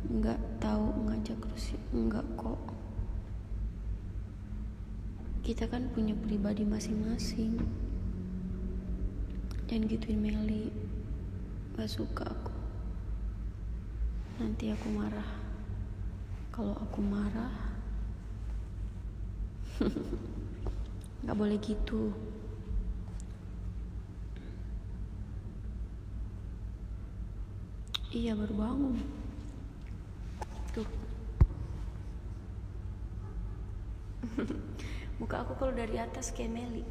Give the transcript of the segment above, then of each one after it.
nggak tahu ngajak Rusia, enggak kok. Kita kan punya pribadi masing-masing. Jangan gituin Meli, gak suka aku. Nanti aku marah. Kalau aku marah gak boleh gitu. Iya, baru bangun. Tuh. Muka aku kalau dari atas kayak Meli.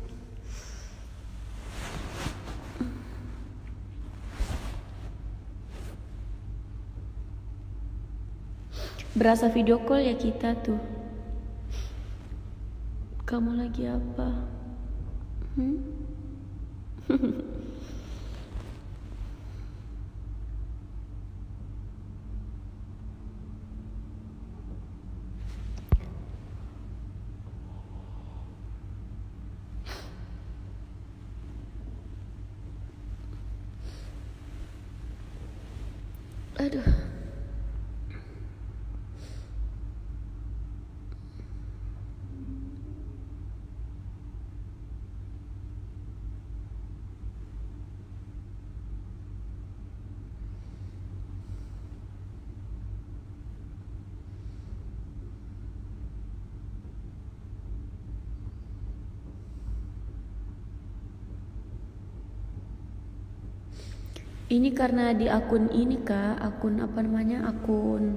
Berasa video call ya kita tuh. Kamu lagi apa? Aduh. Ini karena di akun ini kak, akun apa namanya, akun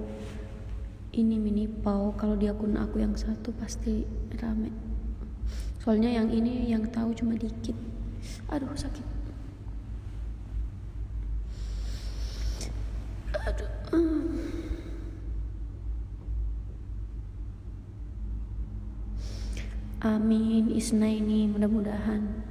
ini mini pau. Kalau di akun aku yang satu pasti rame. Soalnya yang ini yang tahu cuma dikit. Aduh sakit. Aduh. Amin Isna ini mudah-mudahan.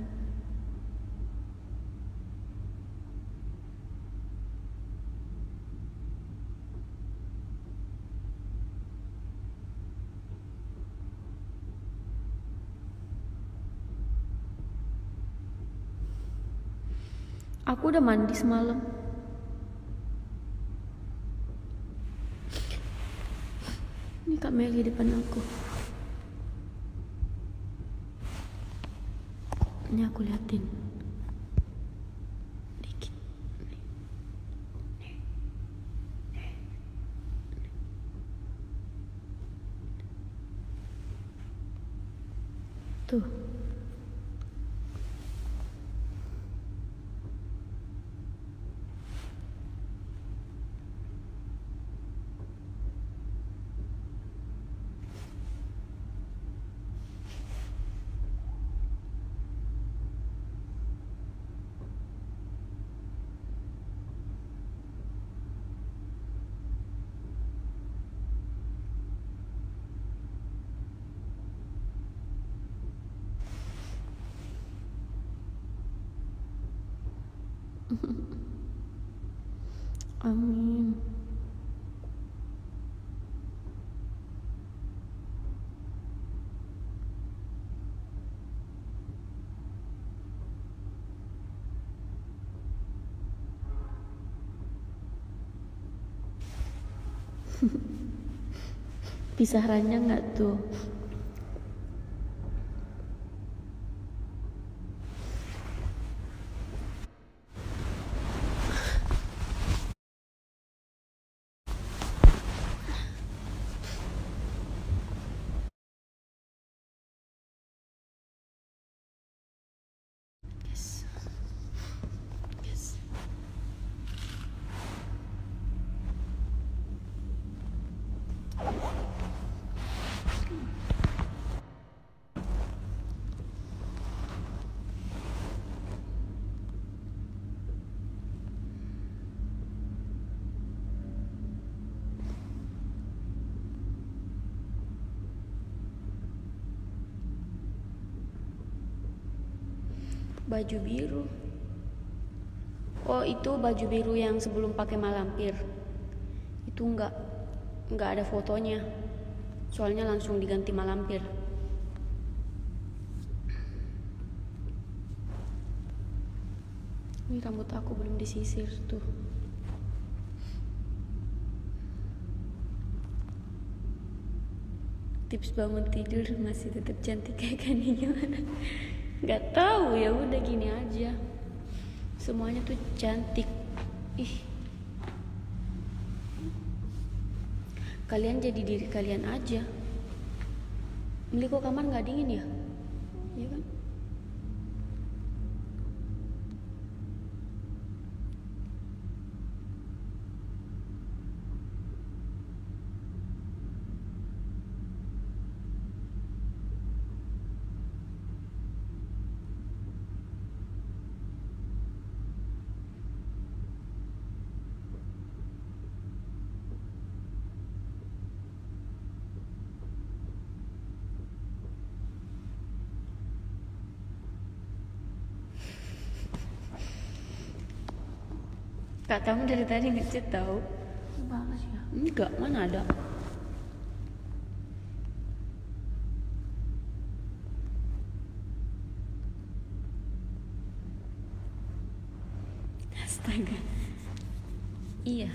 Aku udah mandi semalam. Ini Kak Meli depan aku. Ini aku liatin. Dikit. Tuh. Amin. Pisah ranjang nggak tuh? Yes. Yes. Baju biru. Oh, itu baju biru yang sebelum pakai malampir. Itu enggak ada fotonya. Soalnya langsung diganti malampir. Ini rambut aku belum disisir tuh. Tips bangun tidur masih tetap cantik kayak Kani gimana? Gak tahu, ya udah gini aja. Semuanya tuh cantik. Ih. Kalian jadi diri kalian aja. Beli kok kamar nggak dingin ya? Iya kan? Kak, kamu dari tadi ngechat tahu? Bagus ya. Enggak, mana ada. Astaga. Iya.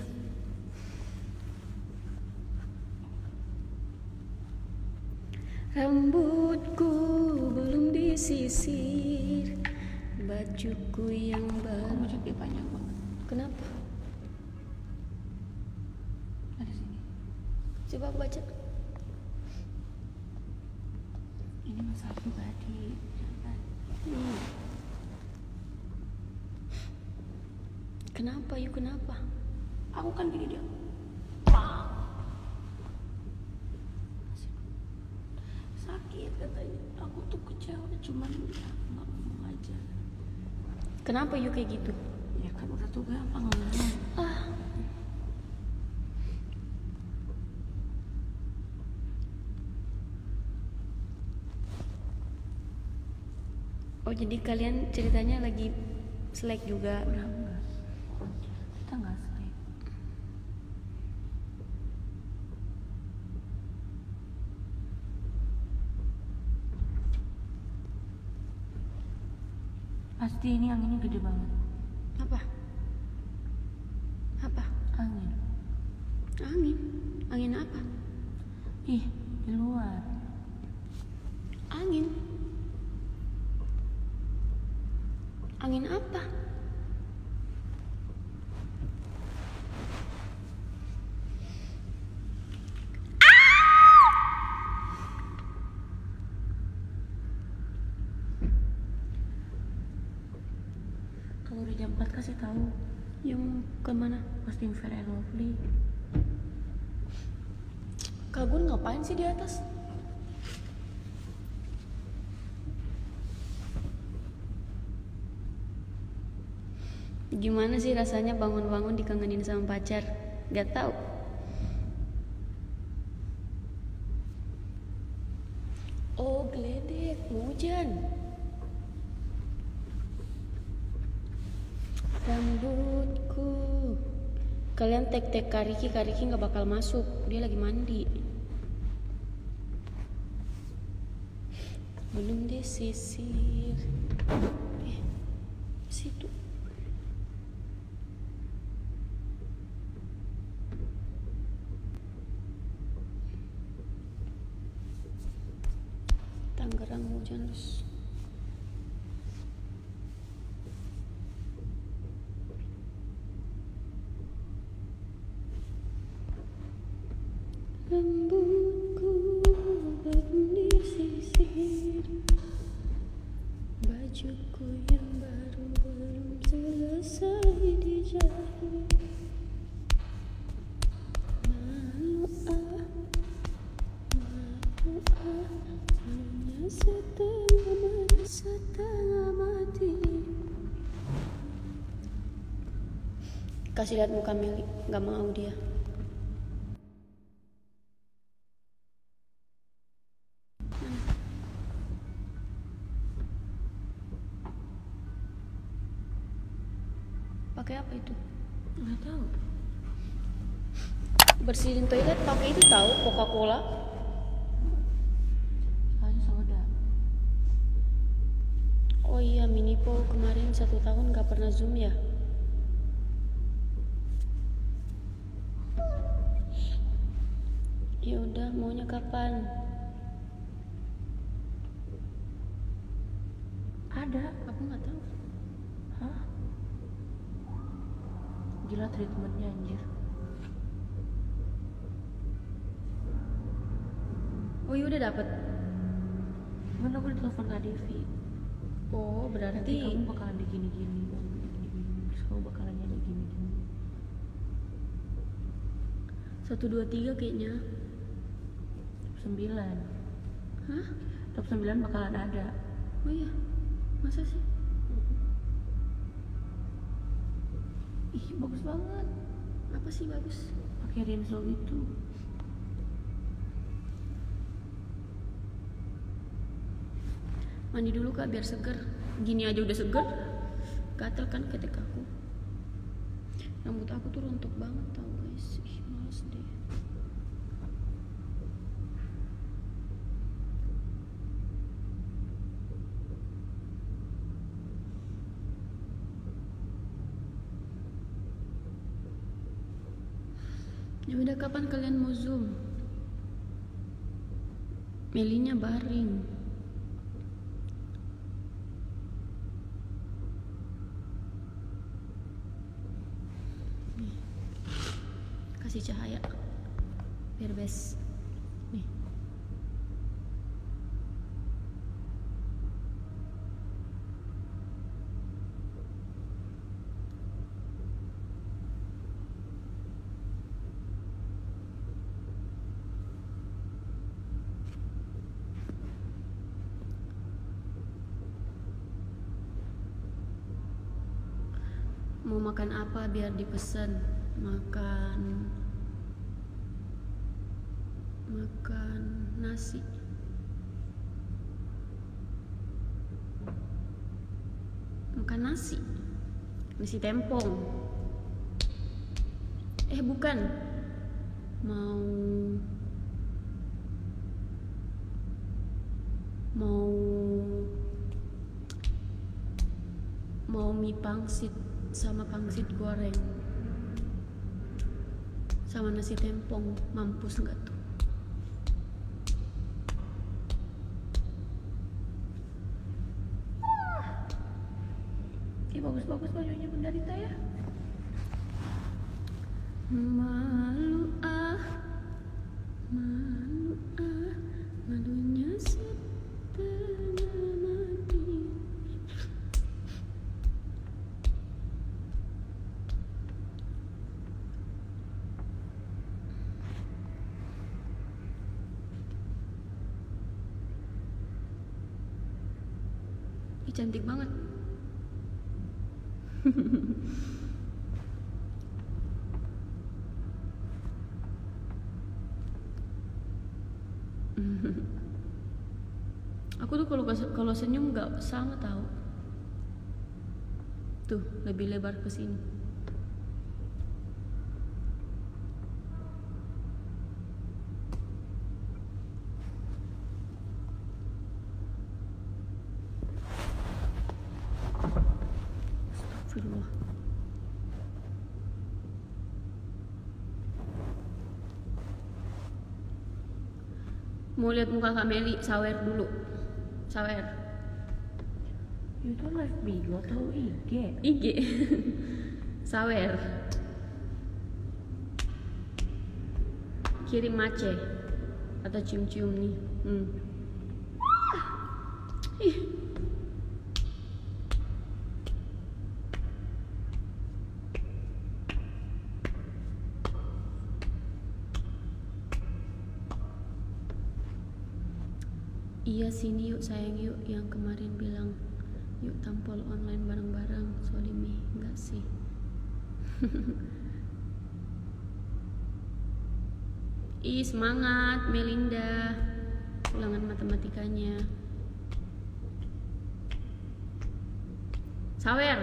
Rambutku belum disisir, bajuku yang baru. Kamu juga panjang banget. Kenapa? Ada sini. Coba aku baca. Ini masalah pribadi. Kenapa yuk, kenapa? Aku kan gini dia. Sakit katanya. Aku tuh kecewa, cuman ya nggak ngomong aja. Kenapa yuk kayak gitu? Ya kan udah tuh gampang ngomong. Oh, jadi kalian ceritanya lagi selek juga? Udah enggak. Kita nggak selek. Pasti ini anginnya gede banget. Apa? Apa? Angin. Angin? Angin apa? Ih, di luar. Angin? Angin apa? Kalau udah jam 4 kasih tahu. Yang kemana? Posting Fair and Lovely. Kak Gun ngapain sih di atas? Gimana sih rasanya bangun-bangun dikangenin sama pacar? Gak tahu. Oh, geledek, mau hujan. Rambutku. Kalian tag-tag Kariki nggak bakal masuk. Dia lagi mandi. Belum disisir. Situ. Tangerang hujan terus. Rambutku belum disisir, bajuku yang baru belum selesai dijahit. Malu hanya setengah mati. Kasih lihat muka Meli, nggak mau dia. Pakai apa itu? Nggak tahu. Bersihin toilet pakai itu tahu, Coca-Cola. Soalnya soda. Oh iya, Minipo kemarin 1 tahun gak pernah zoom ya. Ya udah, maunya kapan? Ada. Aku nggak tahu. Hah? Gila treatmentnya anjir. Oh iya udah dapet. Cuman aku ditelepon Kak Devi. Oh Nanti berarti kamu bakalan digini-gini, terus kamu bakalan jadi gini-gini. 1, 2, 3 kayaknya. Top 9. Hah? Top 9 bakalan ada. Oh iya, masa sih? Ih, bagus banget. Apa sih bagus? Pakai Rinso gitu. Mandi dulu Kak biar seger. Gini aja udah seger. Gatel kan ketek aku. Rambut aku tuh rontok banget tau guys. Ih, males deh. Ya udah, kapan kalian mau zoom? Melinya baring. Nih. Kasih cahaya biar best. Nih. Mau makan apa biar dipesan? Makan nasi. Makan nasi. Nasi tempong. Bukan. Mau mie pangsit sama pangsit goreng sama nasi tempong. Mampus nggak tuh? Bagus-bagus bajunya Bunda Rita ya. Malu malunya setengah mati. Ih, cantik banget. Aku tuh kalau senyum nggak sama tahu. Tuh lebih lebar ke sini. Astagfirullah. Mau lihat muka Kak Meli, sawer dulu. Sawer. Itu live Bigo atau IG? IG. Sawer. Kirim mace atau cium-cium nih. Ih. Iya sini yuk sayang yuk, yang kemarin bilang yuk tampol online bareng-bareng. Solimi enggak sih? Ih semangat Melinda, ulangan matematikanya. Sawer.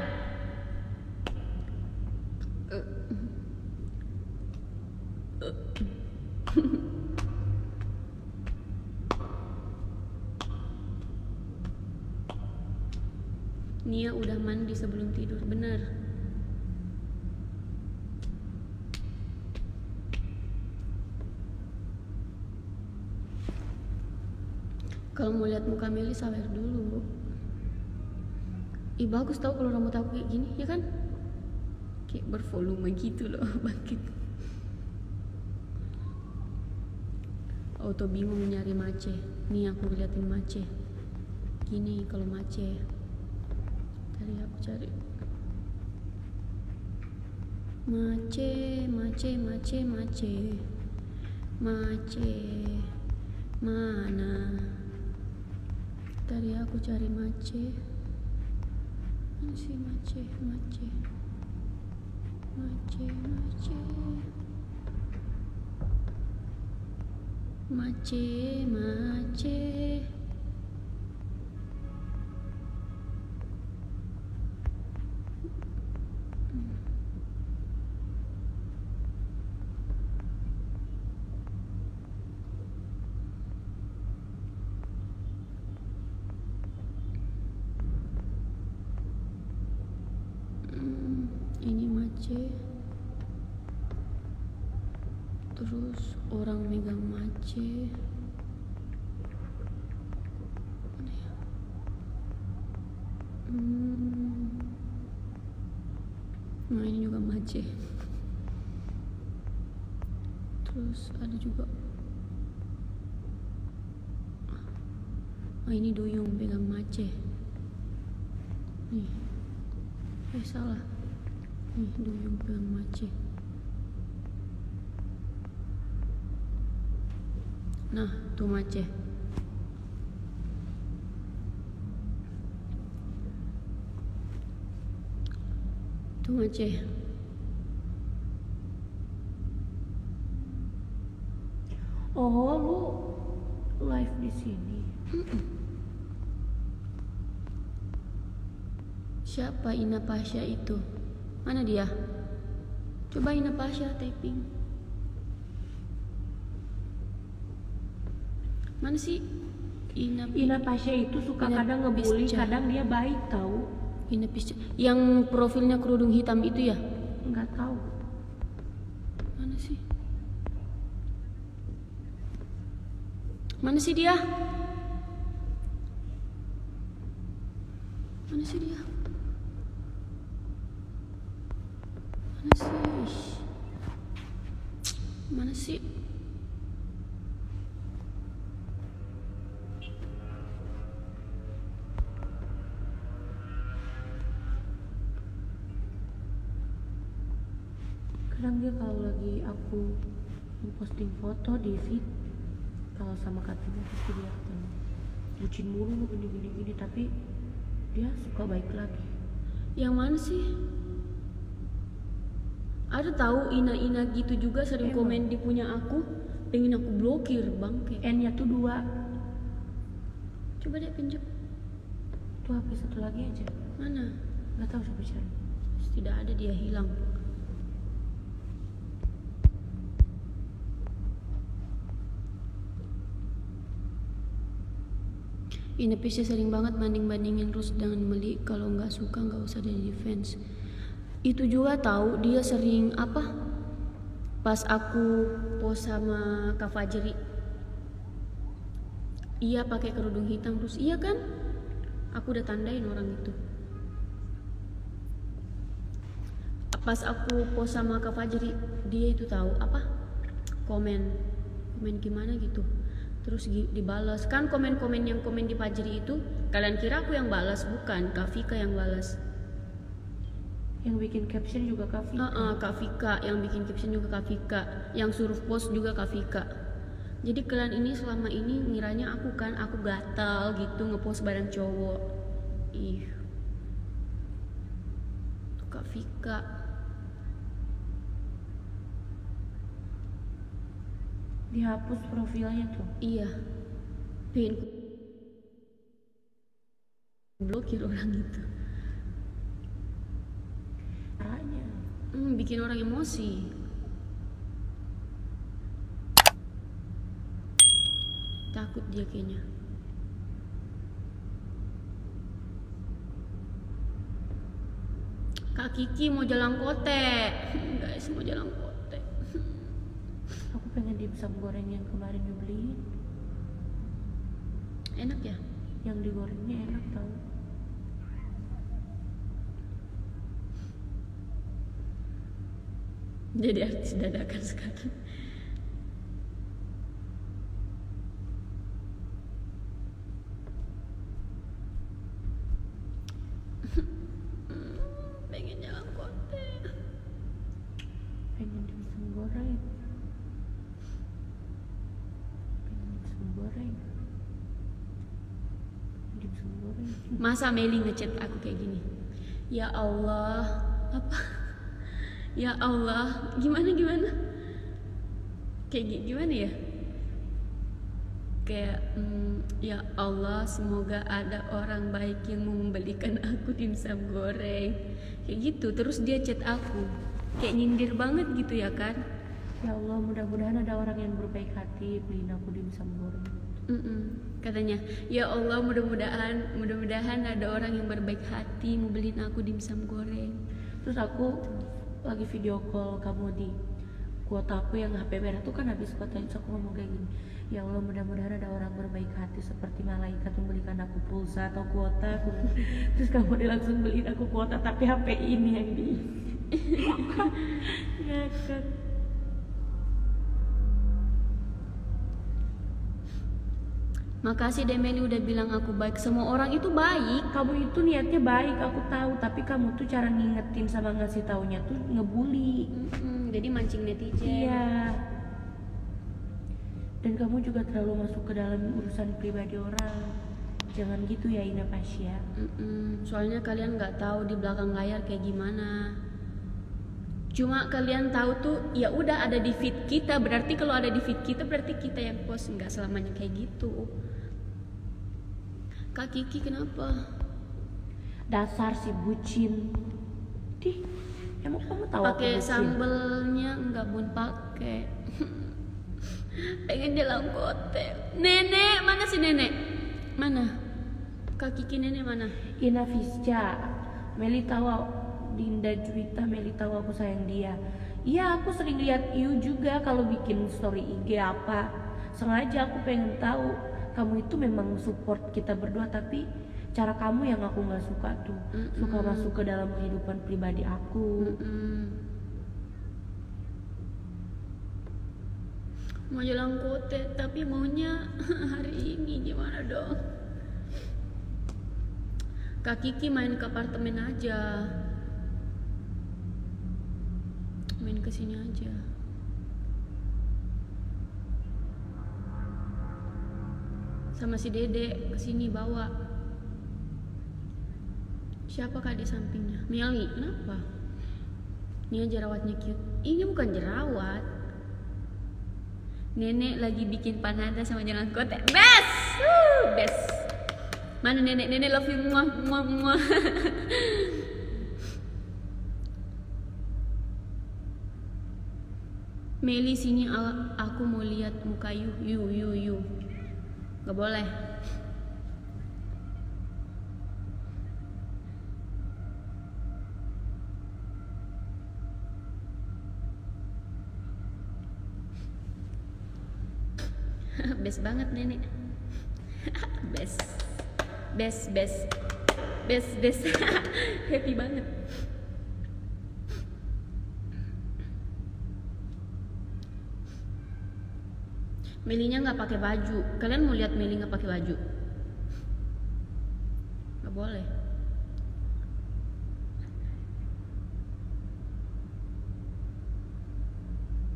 Nia udah mandi sebelum tidur, bener. Kalau mau lihat muka Meli sawer dulu. Ih bagus tau kalau rambut aku kayak gini, ya kan? Kayak bervolume gitu loh, bangkit. Auto bingung nyari mace. Nih aku liatin mace. Gini kalau mace. Tadi aku cari. Mace, mace, mace, mace. Mace. Mana? Tadi aku cari mace. Mana sih mace, mace. Mace, mace. Mace, mace. Ini mace. Terus orang megang mace. Mana ya? Nah ini juga mace. Terus ada juga. Ini duyung pegang mace. Nih. Salah. Nih duyung pegang mace. Nah, tuh mace. Tuh mace. Oh, lu live di sini. Siapa Ina Pasha itu? Mana dia? Coba Ina Pasha typing. Mana sih Ina Pasha itu suka kadang ngebully, kadang dia baik tahu. Ina Pasha yang profilnya kerudung hitam itu ya? Nggak tahu. Mana sih? Mana sih dia? Mana sih dia? Mana sih? Mana sih? Kadang dia kalau lagi aku posting foto di feed, kalau sama katanya pasti dia katanya bucin mulu gini, tapi dia suka baik lagi. Yang mana sih? Ada tahu Ina gitu juga sering komen di punya aku, pengen aku blokir bangke. N-nya tuh 2. Coba deh pinjam. Tuh HP satu lagi aja. Mana? Nggak tahu siapa cari. Tidak ada, dia hilang. Ina Pasha sering banget bandingin Rus dengan Meli. Kalau nggak suka nggak usah jadi defense. Itu juga tahu dia sering apa? Pas aku post sama Kak Fajri, iya pakai kerudung hitam terus, iya kan? Aku udah tandain orang itu. Pas aku post sama Kak Fajri, dia itu tahu apa? Komen gimana gitu. Terus dibalas. Kan komen-komen yang komen di Fajri itu, kalian kira aku yang balas? Bukan, Kak Vika yang balas. Yang bikin caption juga Kak Vika. Kak Vika yang bikin caption juga Kak Vika, yang suruh post juga Kak Vika. Jadi kalian ini selama ini ngiranya aku gatal gitu ngepost bareng cowok. Ih, tuh Kak Vika. Dihapus profilnya tuh. Iya, pengen blokir orang itu. Caranya Bikin orang emosi. Takut dia kayaknya. Kak Kiki mau jalan kote. Guys, mau jalan kote. aku pengen dimsum goreng yang kemarin dibeliin. Enak ya? Yang digorengnya enak tau. Jadi artis dadakan sekarang. Pengen jalan konten. Pengen dimsum goreng. Dimsum goreng. Masa Meli ngechat aku kayak gini? Ya Allah, apa? Ya Allah, gimana? Kayak gimana ya? Kayak ya Allah, semoga ada orang baik yang mau membelikan aku dimsum goreng. Kayak gitu. Terus dia chat aku, kayak nyindir banget gitu ya kan? Ya Allah, mudah-mudahan ada orang yang berbaik hati beliin aku dimsum goreng. Katanya, ya Allah, mudah-mudahan ada orang yang berbaik hati mau beliin aku dimsum goreng. Terus aku lagi video call kamu di kuota aku yang HP merah tuh kan habis kuota, terus aku ngomong kayak gini, ya Allah, mudah-mudahan ada orang berbaik hati seperti malaikat membelikan aku pulsa atau kuota. Terus kamu langsung beliin aku kuota tapi HP ini yang di ngakak. Makasih deh Meli udah bilang aku baik. Semua orang itu baik. Kamu itu niatnya baik, aku tahu, tapi kamu tuh cara ngingetin sama ngasih taunya tuh ngebully. Jadi mancing netizen. Iya. Dan kamu juga terlalu masuk ke dalam urusan pribadi orang. Jangan gitu ya Ina Pasya. Soalnya kalian nggak tahu di belakang layar kayak gimana. Cuma kalian tahu tuh ya udah ada di feed kita, berarti kalau ada di feed kita berarti kita yang post, nggak selamanya kayak gitu. Kak Kiki kenapa? Dasar si bucin. Dih, emang kamu tahu aku Pakai bucin? sambelnya enggak Bun pakai. Pengen jalan kote. Nenek, mana si nenek? Mana? Kak Kiki nenek mana? Ina Fisca, Meli tahu Dinda Juwita, Meli tahu aku sayang dia. Iya, aku sering lihat Iu juga kalau bikin story IG apa. Sengaja aku pengen tahu kamu itu memang support kita berdua, tapi cara kamu yang aku nggak suka tuh. Suka masuk ke dalam kehidupan pribadi aku. Mau jalan kote tapi maunya hari ini, gimana dong? Kak Kiki main ke apartemen aja, main ke sini aja. Sama si Dede kesini bawa. Siapa kak di sampingnya? Meli, kenapa? Ini aja jerawatnya cute. Ini bukan jerawat. Nenek lagi bikin panada sama jalan kote. Best! Best. Mana nenek? Nenek love you. Muah. Meli sini, aku mau lihat muka you. Gak boleh. Best banget nenek. Best. Happy banget. Melinya nggak pakai baju. Kalian mau lihat Meli nggak pakai baju? Nggak boleh.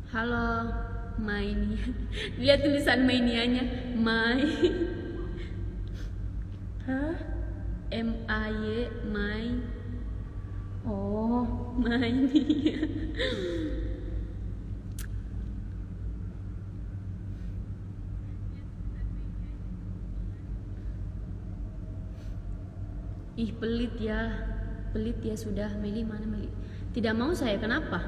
Halo, Maini. Lihat tulisan Mainianya, Mai. Hah? M-A-Y, Mai. Oh, Maini. Ih, pelit ya sudah. Meli mana Meli? Tidak mau saya, kenapa?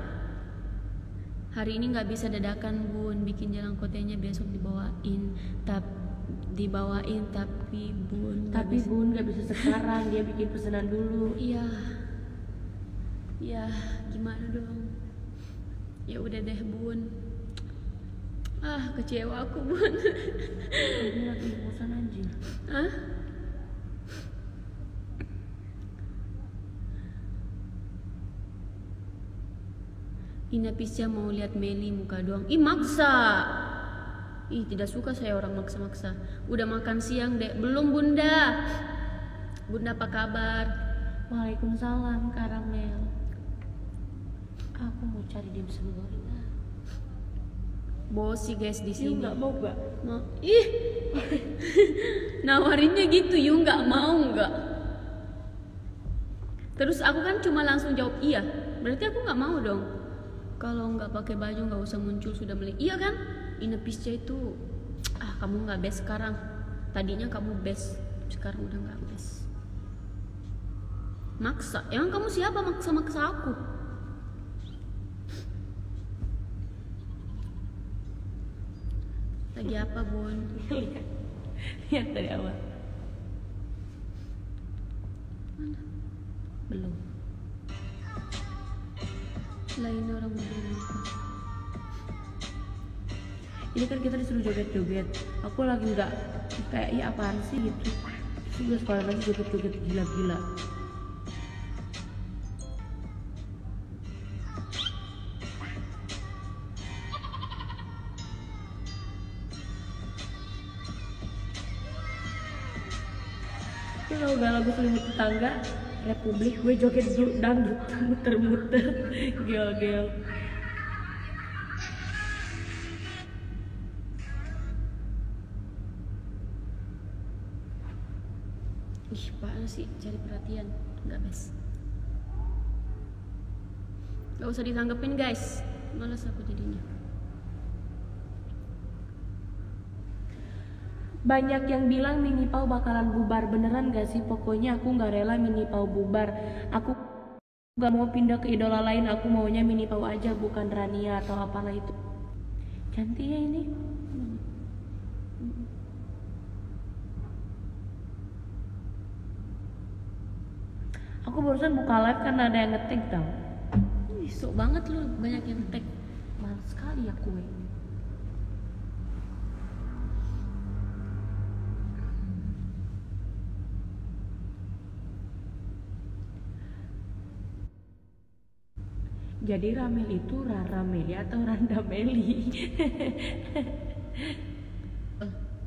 Hari ini nggak bisa dadakan Bun, bikin jalan kotenya besok dibawain, tapi Bun. Bun nggak bisa sekarang, dia bikin pesanan dulu. Iya, ya gimana dong? Ya udah deh Bun. Kecewa aku Bun. Ini lagi bosan anjir. Ina Pisca mau lihat Meli muka doang. Ih maksa. Ih tidak suka saya orang maksa-maksa. Udah makan siang dek? Belum bunda. Bunda apa kabar? Waalaikumsalam Karamel. Aku mau cari dimsum goreng. Bosi guys di sini. Nggak mau gak? Mau. Ih. Nawarinnya gitu, you nggak mau nggak? Terus aku kan cuma langsung jawab iya. Berarti aku nggak mau dong. Kalau nggak pakai baju nggak usah muncul sudah beli. Iya kan? Ina Pisca itu, kamu nggak best sekarang. Tadinya kamu best, sekarang udah nggak best. Maksa? Emang kamu siapa maksa-maksa aku? Lagi apa bun? Lihat dari awal. Mana? Belum. Lain orang begini. Ini kan kita disuruh joget-joget. Aku lagi nggak kayak ya apaan sih gitu. Sudah sekolah lagi joget-joget gila-gila. Itu kalau gak lagu Selimut Tetangga Republik, gue joget dangdut muter-muter gel-gel. Ih, apaan sih cari perhatian? Nggak best. Gak usah ditanggepin guys. Malas aku jadinya. Banyak yang bilang Mini Pau bakalan bubar. Beneran gak sih? Pokoknya aku gak rela Mini Pau bubar. Aku gak mau pindah ke idola lain. Aku maunya Mini Pau aja, bukan Rania atau apalah itu. Cantik ya ini. Aku barusan buka live karena ada yang nge-tag tau. Ih, sok banget lu, banyak yang tag. Males sekali ya kue. Jadi Ramel itu Rara Meli atau Randa Meli?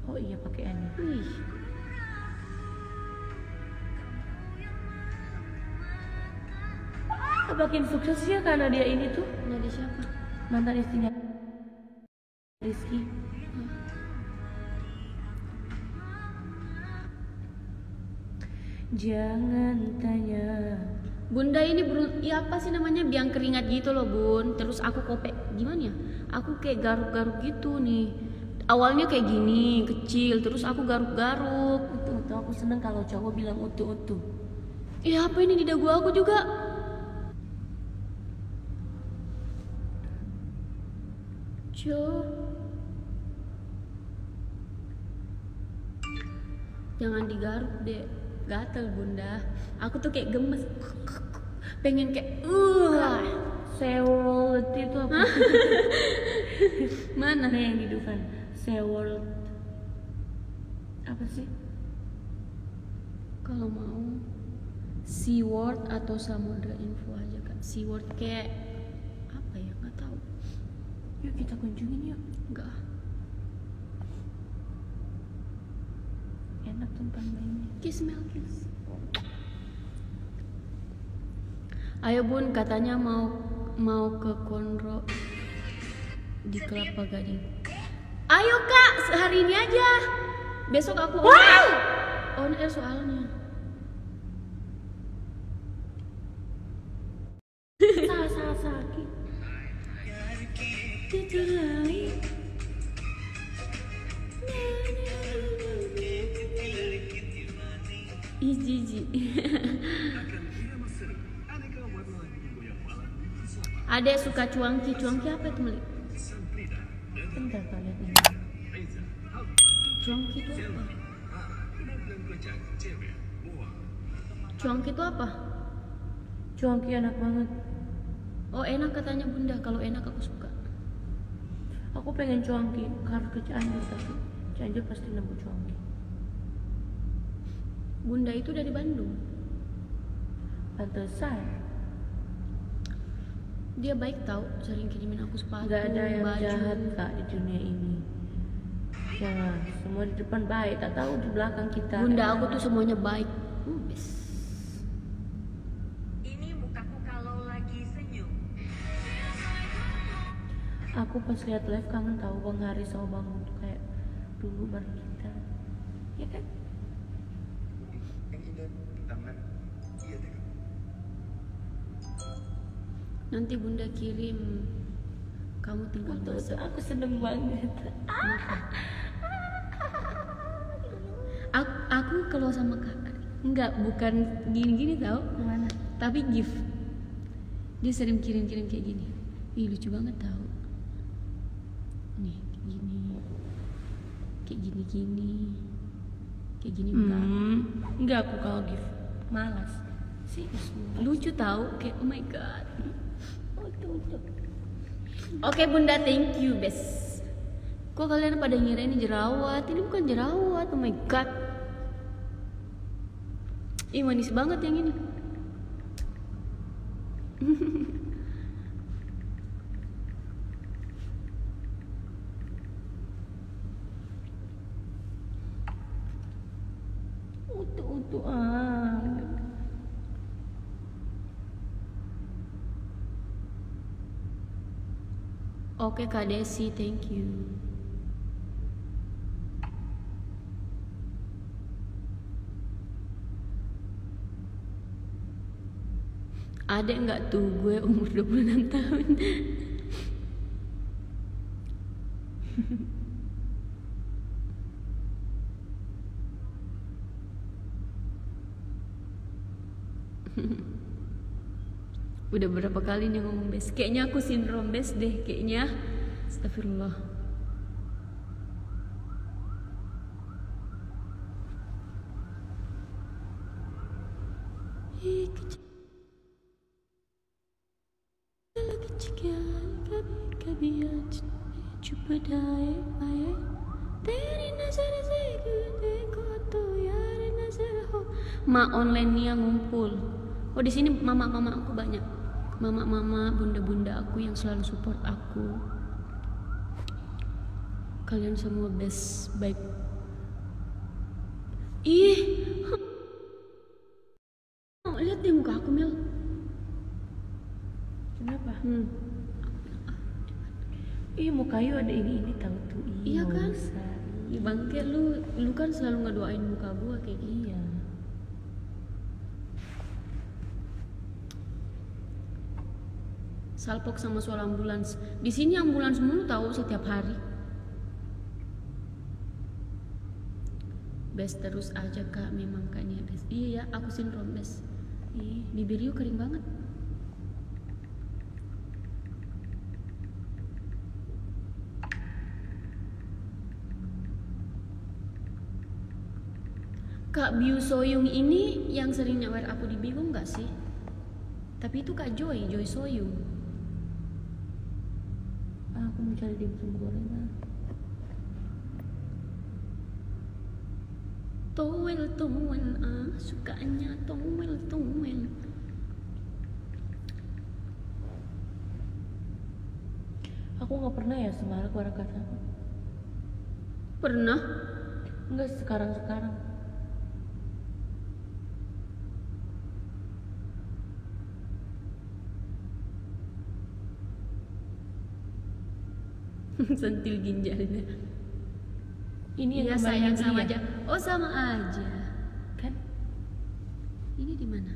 Oh iya pakaiannya. Wih, Makin sukses ya karena dia ini tuh dari siapa? mantan istrinya Rizky. Jangan tanya. Bunda ini ya apa sih namanya, biang keringat gitu loh bun. Terus aku kopek gimana ya? Aku kayak garuk-garuk gitu nih. Awalnya kayak gini kecil, terus aku garuk-garuk. Utuh, aku seneng kalau cowok bilang utuh-utuh. Iya apa ini di dagu aku juga? Jangan digaruk deh, gatel bunda. Aku tuh kayak gemes, pengen kayak SeaWorld itu apa? Mana? Nah yang di depan SeaWorld apa sih? Kalau mau SeaWorld atau Samudra Info aja kan. SeaWorld kayak apa ya, nggak tahu. Yuk kita kunjungin yuk. Enggak. Enak tempat mainnya. Kiss Mel kiss. Ayo bun, katanya mau ke Konro di Kelapa Gading. Ayo kak, hari ini aja. Besok aku on air soalnya. Salah sakit. Ih jijik. Adek suka cuangki. Cuangki apa itu Meli? Bentar kalian ini. Cuangki itu apa? Cuangki itu apa? Cuangki enak banget. Oh enak katanya bunda. Kalau enak aku suka. Aku pengen cuangki, harus ke Cianjur tapi Cianjur pasti nemu cuangki. Bunda itu dari Bandung. Pantesan. Dia baik tau, sering kirimin aku sepatu, Gak ada yang baju. jahat kak di dunia ini. Jangan, semua di depan baik, tak tahu di belakang kita. Bunda aku tuh semuanya baik. Bes. Ini mukaku kalau lagi senyum. Aku pas lihat live kangen tahu Bang Haris sama Bang Mun tuh kayak dulu bareng kita. Ya kan? Yang indah tangan. Iya deh. Nanti bunda kirim. Kamu tinggal Tuh, masak. aku seneng banget. Aku kalau sama kakak enggak, bukan gini-gini tau, Mana? tapi gift. Dia sering kirim-kirim kayak gini. Ih lucu banget tau. Nih kayak gini, kayak gini-gini, kayak gini enggak. Enggak, aku kalau gift malas. Serius. Lucu tau, kayak oh my god. Tuh. Oke bunda, thank you bes. Kok kalian pada ngira ini jerawat? Ini bukan jerawat, oh my god. Ih manis banget yang ini. Utuh. Oke Kak Desi, thank you. Ada nggak tuh gue umur 26 tahun? Udah berapa kali nih ngomong bes? Kayaknya aku sindrom bes deh, kayaknya. Astagfirullah. Ma online nih ngumpul. Oh di sini mama-mama aku banyak. Mama-mama, bunda-bunda aku yang selalu support aku. Kalian semua best, baik. Ih, lihat deh muka aku Mel. Kenapa? Ih, muka Yu ada ini tahu tuh. Iya kan? Besar. Ih bangke, lu kan selalu ngedoain muka gua kayak gini. Iya. Salpok sama soal ambulans. Di sini ambulans mulu tahu setiap hari. Bes terus aja kak, memang kayaknya bes. Iya ya, aku sindrom bes. Ih, bibir Yu kering banget. Kak Biu Soyung ini yang sering nyawer aku di Bigo nggak sih? Tapi itu Kak Joy Soyung. Aku mau cari dimsum gorengan. Towel, sukanya towel. Aku nggak pernah ya semarak bareng kata. Pernah? Enggak sekarang. Sentil ginjalnya. Ini Iya yang sayang kemarin sama beli aja. ya? Oh sama aja. Kan? Ini di mana?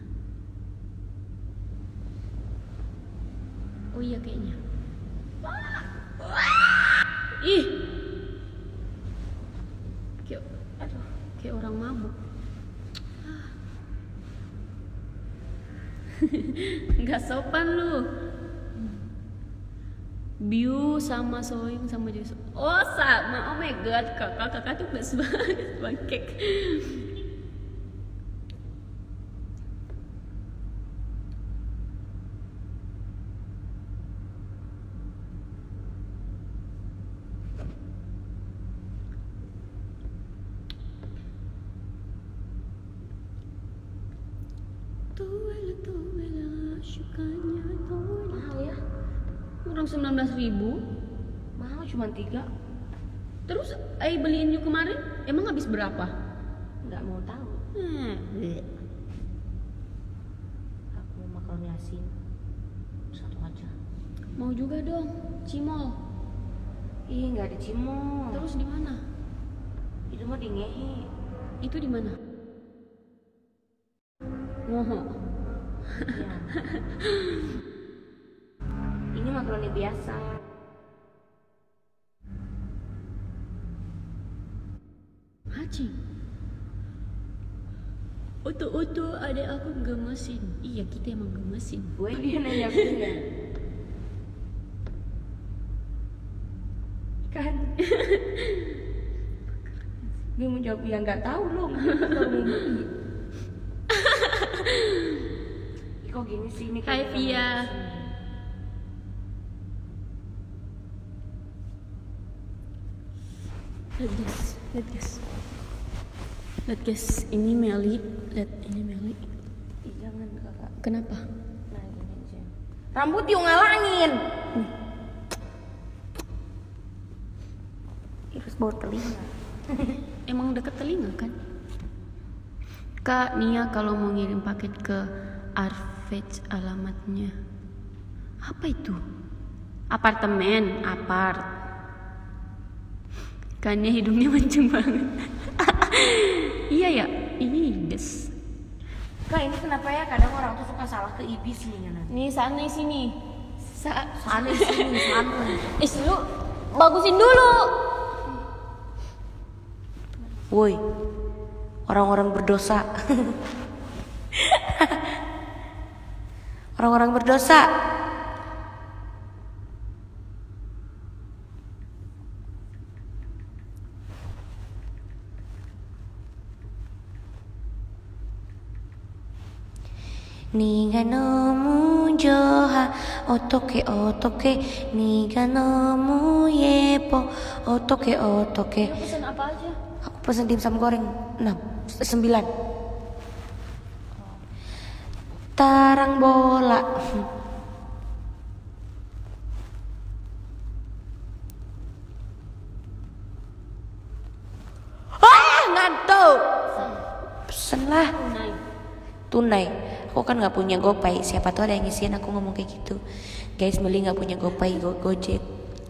Oh iya kayaknya. Ih. Kayak orang mabuk. Nggak sopan lu. Biu sama Soyung sama Joy. Oh sama, oh my god, kakak tuh best banget, bangkek. Tuwela, sukanya tuwela. Mahal ya? 19.000. Mahal cuma 3. Terus beliin you kemarin emang habis berapa? Nggak mau tahu. Aku mau makaroni asin 1 aja. Mau juga dong, cimol. Ih, nggak ada cimol. Terus di mana? Itu mah di Ngehe. Itu di mana? Ngoho. Iya. Ini makaroni biasa. Haji. Oto adek aku gemesin. Iya, kita emang gemesin. Gue dia nanya punya. Kan. Dia mau jawab yang nggak tahu loh. Dia baru mau beli. Ih, kok gini sih ini? Hai Via. Lihat guys, ini Meli. Lihat ini Meli. Ih, jangan kakak. Kenapa? Nah gini aja. Rambut you ngalangin. Terus bau telinga. Emang deket telinga kan? Kak Nia kalau mau ngirim paket ke Arvej alamatnya. Apa itu? Apartemen, apart. Kan Nia hidungnya mancung banget. Iya ya, ini guys. Kak ini kenapa ya kadang orang tuh suka salah ke ibis nih kan? Nih sana sini. Sana sini, sana. Lu bagusin dulu. Woi, orang-orang berdosa. Orang-orang berdosa. Niga no mujoha otoke niga no muyepo otoke. Lu pesen apa aja? Aku pesen dimsum goreng 9. Tarang bola. Ngantuk. Pesen lah. Tunai. Aku kan nggak punya GoPay. Siapa tahu ada yang ngisiin aku ngomong kayak gitu. Guys, Meli nggak punya GoPay, Gojek.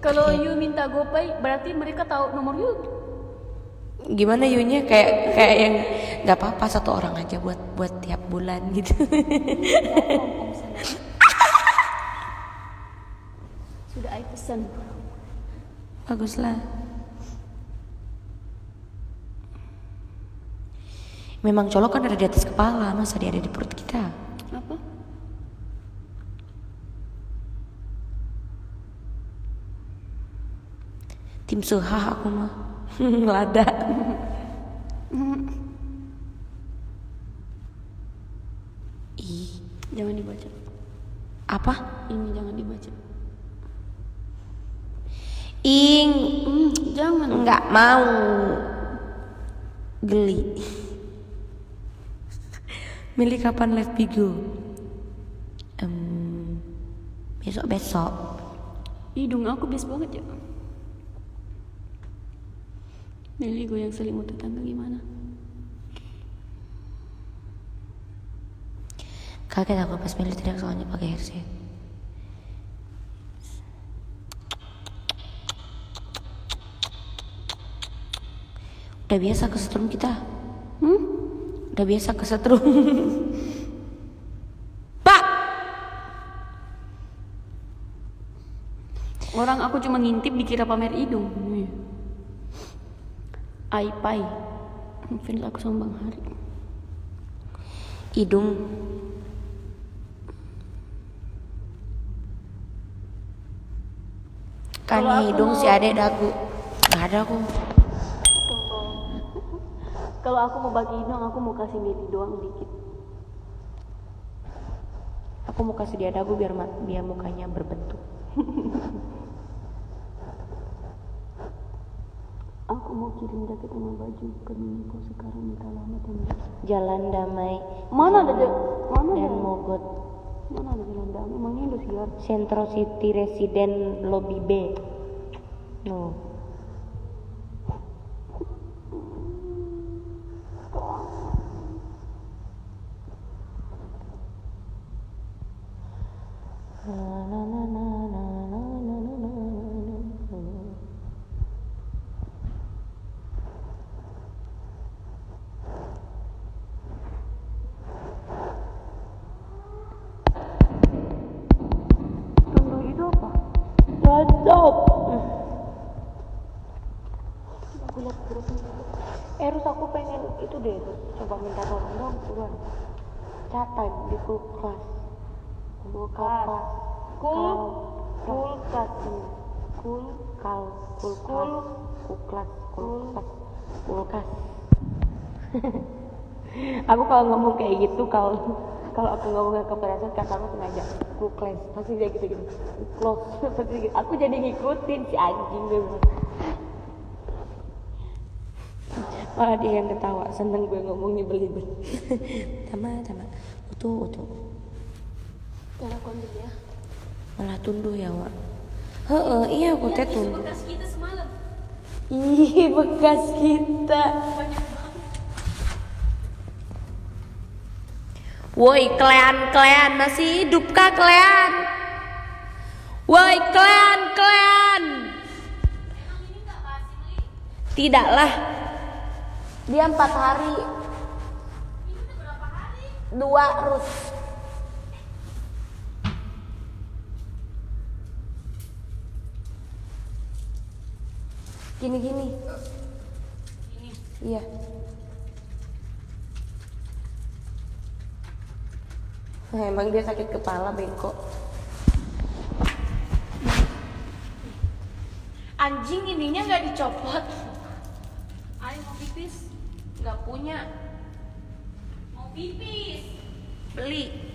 Kalau you minta GoPay, berarti mereka tahu nomor you. Gimana yunya kayak yang nggak apa-apa 1 orang aja buat tiap bulan gitu. Sudah I pesan. Baguslah. Memang colok kan ada di atas kepala, masa dia ada di perut kita? Apa? Tim seha aku mah. Lada. Ih, Jangan dibaca. apa? Ini jangan dibaca. Ing, Jangan. nggak mau. Geli. Meli kapan live Bigo? Besok. Hidung aku bes banget ya. Meli goyang selimut tetangga gimana? Kaget aku pas Meli teriak soalnya pakai headset. Udah biasa kesetrum kita. Udah biasa kesetrum. Pak! Orang aku cuma ngintip dikira pamer hidung. Aipai. Fans aku sama Bang Hari. Hidung. Kan Kalau aku hidung mau- si adek dagu. Gak ada aku. Kalau aku mau bagi hidung, aku mau kasih Meli doang dikit. Aku mau kasih dia dagu biar mukanya berbentuk. Aku mau kirim jaket sama baju ke Minipo sekarang minta alamat yang Jalan damai Mana ada dan mana ada? mogot. Mana ada Belanda? Memangnya Indosiar? Centro City Resident Lobby B. No. Tunggu itu apa? Cocok. Aku lihat terus. Terus aku pengen itu deh. Coba minta tolong dong, buruan. Catat di kulkas. Kulkas. Kulkas. Aku kalau ngomong kayak gitu, kalau aku ngomong ke perasaan kata aku sengaja kulkas pasti dia gitu close pasti gitu. Aku jadi ngikutin si anjing memang. Malah dia yang ketawa, seneng gue ngomongnya belibet. Tama utuh Karena konten ya. malah tunduh ya Wak. Iya aku teh tunduh. Bekas kita semalam. Ih, bekas kita. Woi, kalian masih hidup kah kalian? Woi, kalian. Tidaklah. Dia 4 hari. Ini udah berapa hari? 2 Rus. Gini. Ini. Iya. Emang dia sakit kepala bengkok. Anjing ininya nggak dicopot. Ayo mau pipis? Nggak punya. Mau pipis? Beli.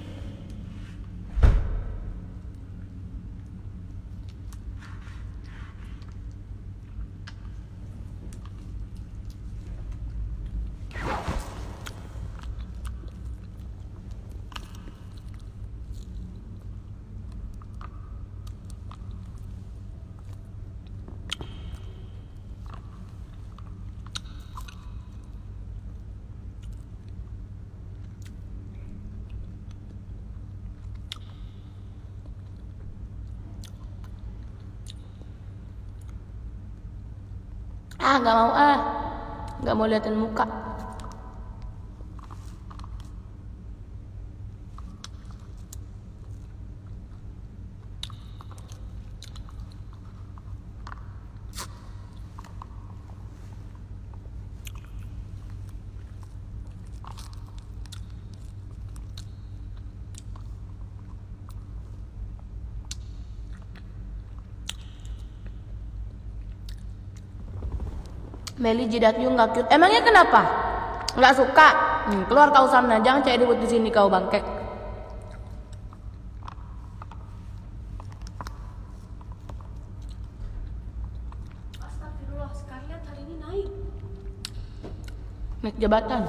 Nggak mau liatin muka. Meli jidat you nggak cute. Emangnya kenapa? Nggak suka? Keluar kau sana, jangan cari ribut di sini kau bangke. Astagfirullah, Scarlett hari ini naik. Naik jabatan.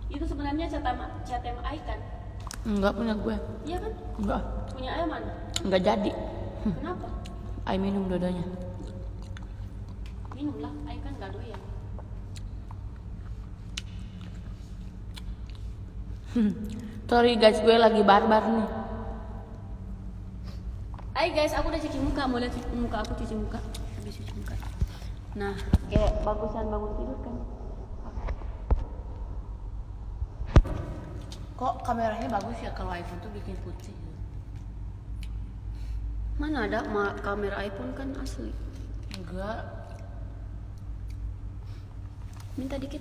Itu sebenarnya CTMI kan? Enggak punya gue. Iya kan? Enggak. Punya ayah mana? Enggak jadi. Kenapa? Ai minum dua-duanya. Minumlah, ayah kan nggak doyan. Sorry guys, gue lagi barbar nih. Hai guys, aku udah cuci muka. Mau lihat muka aku cuci muka? Habis cuci muka. Nah, Kayak bagusan bangun tidur kan. Kok kameranya bagus ya kalau iPhone tuh bikin putih. mana ada kamera iPhone kan asli. Enggak. Minta dikit.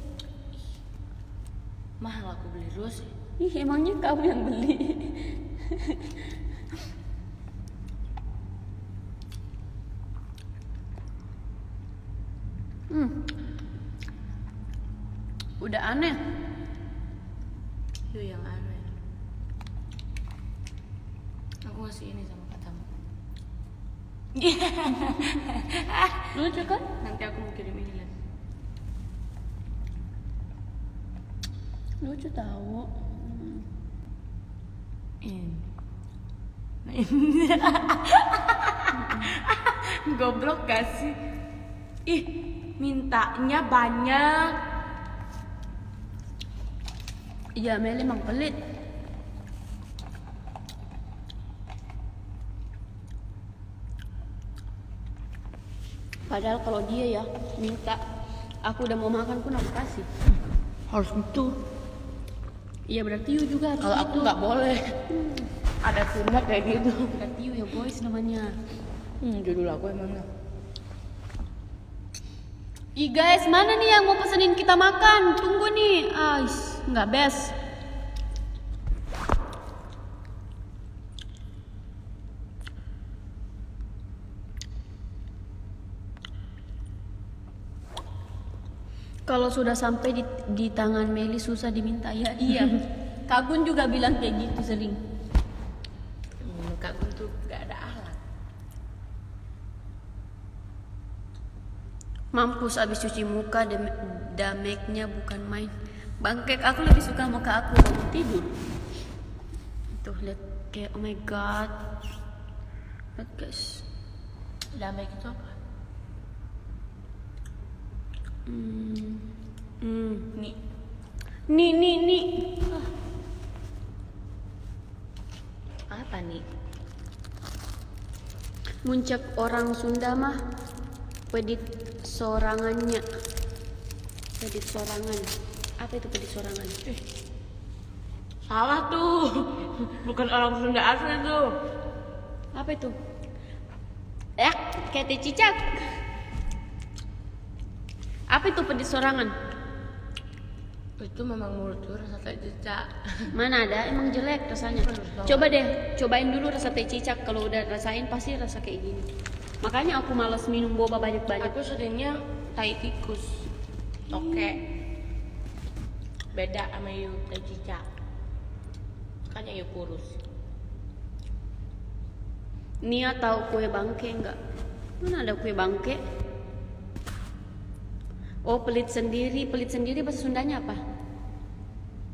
Mahal aku beli terus. Ih, emangnya kamu yang beli? Udah aneh. Itu yang aneh. Aku ngasih ini sama katamu. Lucu kan? Nanti aku mau kirim ini lihat. Lucu tahu. Goblok gak sih? Ih, mintanya banyak. Iya, Meli emang pelit. Padahal kalau dia ya minta, aku udah mau makan pun aku kasih. Harus gitu. Iya berarti you juga harus Kalau aku gitu. nggak boleh. Ada sunat kayak gitu. Berarti you ya boys namanya. Judul aku emangnya. Ih guys, mana nih yang mau pesenin kita makan? Tunggu nih. Nggak best. Kalau sudah sampai di tangan Meli susah diminta ya. Iya. Kak Gun juga bilang kayak gitu sering. Kak Gun tuh gak ada alat. Mampus abis cuci muka, damage-nya bukan main. Bangkek, aku lebih suka muka aku bangun tidur. Tuh lihat kayak oh my god. Lihat guys. Damai itu apa? Nih. Apa nih? Muncak orang Sunda mah pedit sorangannya. Pedit sorangan. Apa itu pedit sorangan? Salah tuh. Bukan orang Sunda asli tuh. Apa itu? Kayak teh cicak. Apa itu pedit sorangan? Itu memang mulut tuh rasa kayak cicak. Mana ada, emang jelek rasanya. Coba deh, cobain dulu rasa teh cicak. Kalau udah rasain pasti rasa kayak gini. Makanya aku malas minum boba banyak-banyak. Aku seringnya tai tikus. Oke. Beda sama you tai cicak. Makanya you kurus. Nia tahu kue bangke enggak? Mana ada kue bangke? Oh, pelit sendiri. Pelit sendiri bahasa Sundanya apa?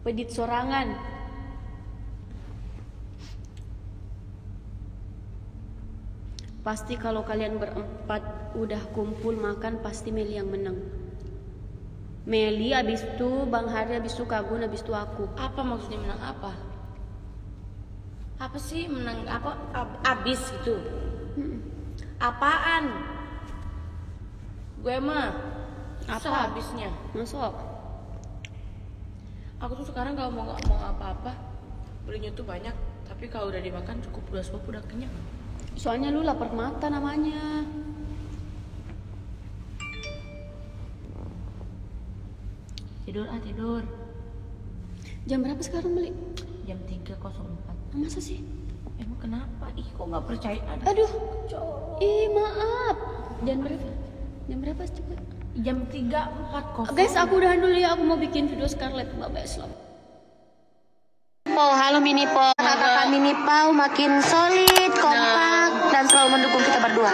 Pedit sorangan. Pasti kalau kalian berempat udah kumpul makan, pasti Meli yang menang. Meli, abis itu Bang Hari, abis itu Kak Gun, abis itu aku. Apa maksudnya menang apa? Apa sih menang apa? Abis gitu. Apaan? Gue mah apa habisnya? Masuk. Aku tuh sekarang kalau mau apa-apa belinya tuh banyak, tapi kalau udah dimakan cukup 2 suap udah kenyang. Soalnya lu lapar mata namanya. Tidur. Jam berapa sekarang Meli? Jam 3.04. Masa sih? Emang kenapa? Ih, kok nggak percaya ada? Aduh. Maaf. Jam berapa coba? Jam 3.40. Guys, aku udahan dulu ya. Aku mau bikin video Scarlett. Bye-bye, selamat. Halo Mini Po. Kakak Mini Pau makin solid, kompak, dan selalu mendukung kita berdua.